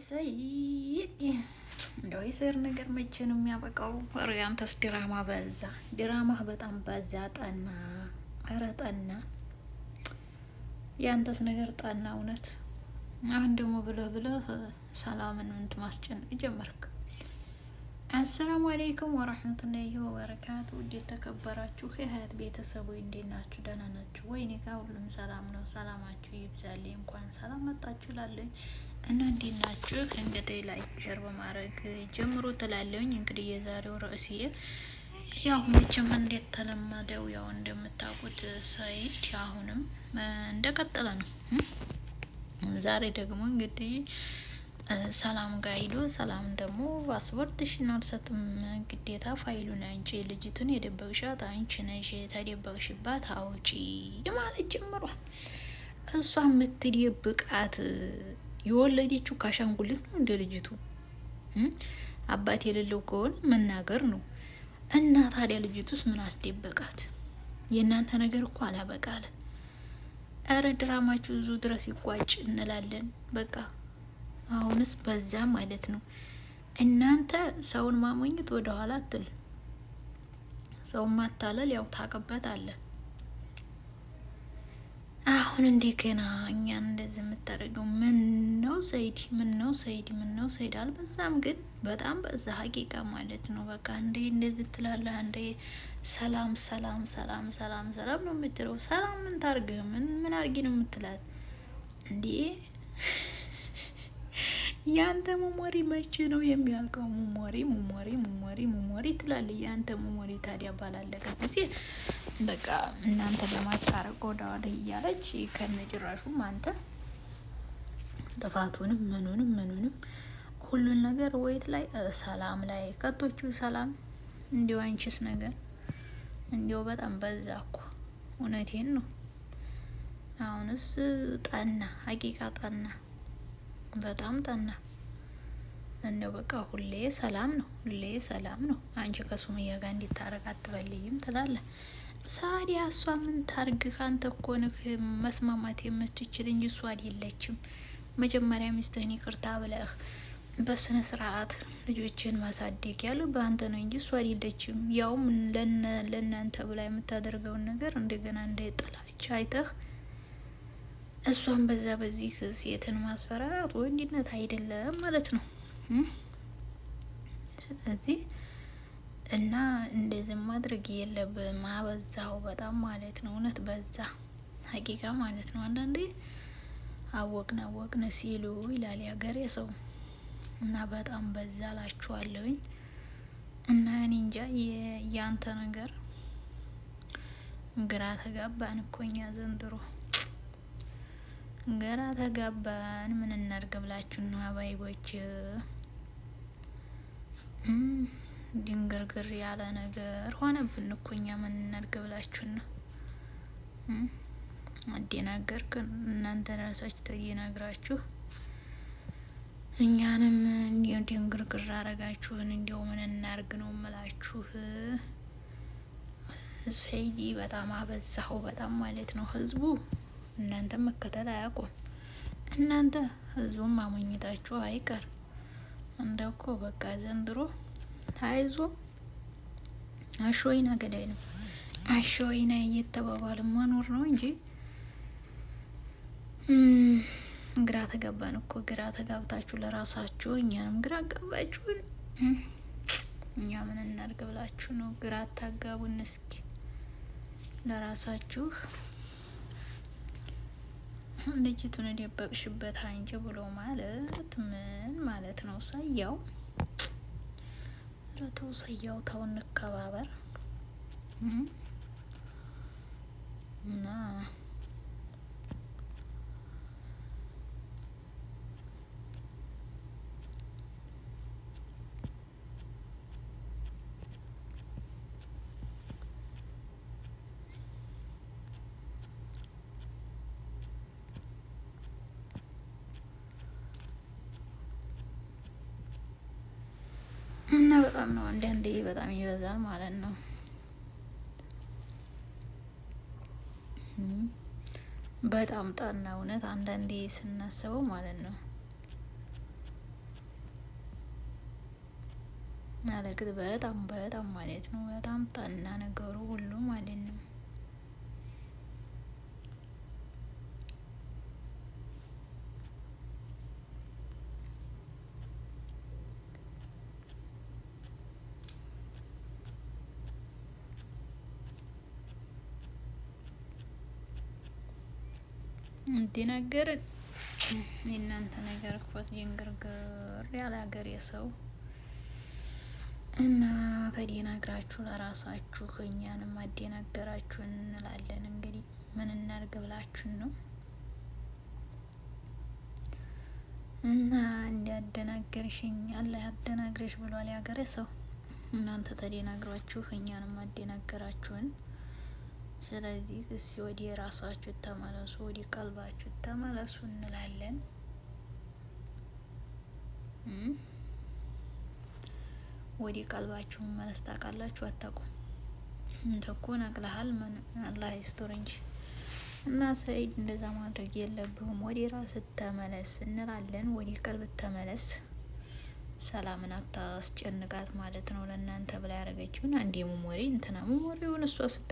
ሰይድ እንደው የሰር ነገር መቼ ነው የሚያበቃው? ኧረ ያንተስ ድራማ በዛ፣ ድራማህ በጣም በዛ። ጠና፣ ኧረ ጠና፣ ያንተስ ነገር ጠና እውነት። አሁን ደግሞ ብለህ ሰላምን እንት ማስጨነቅ ጀመርክ። አሰላሙ አለይኩም ወራህመቱላሂ ወበረካቱ። ውድ የተከበራችሁ የሀያት ቤተሰቦች እንዴት ናችሁ? ደህና ናችሁ ወይ? እኔ ጋር ሁሉም ሰላም ነው። ሰላማችሁ ይብዛልኝ። እንኳን ሰላም መጣችሁ ላለኝ እና እንዴት ናችሁ? እንግዲህ ላይክ ሸር በማድረግ ጀምሮ ትላለኝ። እንግዲህ የዛሬው ርዕስ ያው መቼም እንዴት ተለመደው ያው እንደምታውቁት ሰይድ አሁንም እንደቀጠለ ነው። ዛሬ ደግሞ እንግዲህ ሰላም ጋር ሂዶ ሰላም ደግሞ ፓስፖርትሽን አልሰጥም ግዴታ ፋይሉን አንቺ ልጅቱን የደበቅሻት አንቺ ነሽ የተደበቅሽባት አውጪ ማለት ጀምሯል። እሷ የምትደብቃት የወለደችው ካሻንጉሊት ነው እንደ ልጅቱ አባት የሌለው ከሆነ መናገር ነው። እና ታዲያ ልጅቱስ ምን አስደበቃት? የእናንተ ነገር እኮ አላበቃለ። እረ ድራማችሁ ብዙ ድረስ ይቋጭ እንላለን። በቃ አሁንስ በዛ ማለት ነው። እናንተ ሰውን ማሞኘት ወደ ኋላ አትል። ሰውን ማታለል ያው ታቀበት አለ። አሁን እንደገና እኛን እንደዚህ የምታደርገው ምን ነው ሰይድ? ምን ነው ሰይድ? ምን ነው ሰይድ? አልበዛም ግን በጣም በዛ ሀቂቃ ማለት ነው። በቃ እንዴ እንደዚህ ትላለህ እንዴ? ሰላም ሰላም ሰላም ሰላም ሰላም ነው የምትለው። ሰላም ምን ታርግ? ምን አርጊ ነው የምትላት እንዴ? ያንተ ሙሞሪ መቼ ነው የሚያልቀው? ሙሞሪ ትላለህ። ያንተ ሙሞሪ ታዲያ ባላለቀ ጊዜ በቃ እናንተ ለማስታረቅ ወደ ወደ እያለች ከነጭራሹም አንተ ጥፋቱንም ምኑንም ሁሉን ነገር ወይት ላይ ሰላም ላይ ከቶቹ ሰላም እንዲው አንቺስ ነገር እንዲው በጣም በዛ እኮ እውነቴን ነው። አሁንስ ጠና፣ ሀቂቃ ጠና፣ በጣም ጠና። እንደው በቃ ሁሌ ሰላም ነው። አንቺ ከሱመያ ጋር እንዲታረቅ አትበልይም ትላለህ። ሳዲያ እሷ ምን ታርግ? ካንተ እኮ ነህ መስማማት የምትችል እንጂ እሷ አይደለችም። መጀመሪያ ሚስትህን ይቅርታ ብለህ በስነ ስርዓት ልጆችን ማሳደግ ያለው በአንተ ነው እንጂ እሷ አይደለችም። ያውም ለእናንተ ብላ የምታደርገውን ነገር እንደገና እንደ ጥላቻ አይተህ እሷን በዛ በዚህ ሴትን ማስፈራራት ወንድነት አይደለም ማለት ነው። ስለዚህ እና እንደዚህ ማድረግ የለብህም። አበዛው በጣም ማለት ነው። እውነት በዛ ሀቂቃ ማለት ነው። አንዳንዴ አወቅነ ሲሉ ይላል ያገሬ ሰው እና በጣም በዛ ላችኋለሁኝ። እና እኔ እንጃ ያንተ ነገር ግራ ተጋባን እኮ እኛ ዘንድሮ ግራ ተጋባን። ምን እናድርግ ብላችሁ ነው አባይቦች? ድንግርግር ያለ ነገር ሆነብን እኮ እኛ። ምን እናድርግ ብላችሁ ነው? አደናገርክን። እናንተ ራሳችሁ ተደናግራችሁ እኛንም እንዲው ድንግርግር አረጋችሁን። እንዲው ምን እናድርግ ነው እምላችሁ። ሰይዲ በጣም አበዛው በጣም ማለት ነው። ህዝቡ እናንተ መከተል አያውቁም። እናንተ ህዝቡን ማሞኘታችሁ አይቀር እንደኮ በቃ ዘንድሮ ታይዞ አሾይና ገዳይ ነው። አሾይና እየተባባለ መኖር ነው እንጂ ግራ ተጋባን እኮ። ግራ ተጋብታችሁ ለራሳችሁ እኛንም ግራ አጋባችሁን። እኛ ምን እናድርግ ብላችሁ ነው? ግራ አታጋቡን እስኪ ለራሳችሁ። ልጅቱን የደበቅሽበት አንቺ ብሎ ማለት ምን ማለት ነው? ሰያው ረተው ሰያው ተው እንከባበር እና እና በጣም ነው አንዳንዴ በጣም ይበዛል ማለት ነው። በጣም ጠና እውነት አንዳንዴ ስናስበው ማለት ነው። ማለት በጣም በጣም ማለት ነው። በጣም ጠና ነገሩ ሁሉ ማለት ነው። እንዲናገርን የእናንተ ነገር እኮ ይንገርገር ያለ ሀገር የሰው እና ተደናግራችሁ ለራሳችሁ እኛንም አደናገራችሁን እንላለን። እንግዲህ ምን እናድርግ ብላችሁን ነው እና እንዲያደናገርሽኝ አላህ ያደናግርሽ ብሏል ያገሬ ሰው። እናንተ ተደናግራችሁ እኛንም አደናገራችሁን። ስለዚህ እስኪ ወደ ራሳችሁ ተመለሱ፣ ወደ ቀልባችሁ ተመለሱ እንላለን። ወደ ቀልባችሁ መመለስ ታውቃላችሁ አታውቁም? እንተኮ ነቅለሃል ምን አላህ ይስጥር እንጂ እና ሰኢድ እንደዛ ማድረግ የለብህም። ወደ ራስህ ተመለስ እንላለን። ወደ ቀልብ ተመለስ። ሰላምን አታስጨንቃት ማለት ነው። ለእናንተ ብላ ያደረገችውን አንዴ ሙሞሪ እንትና ሙሞሪውን እሷ ስታ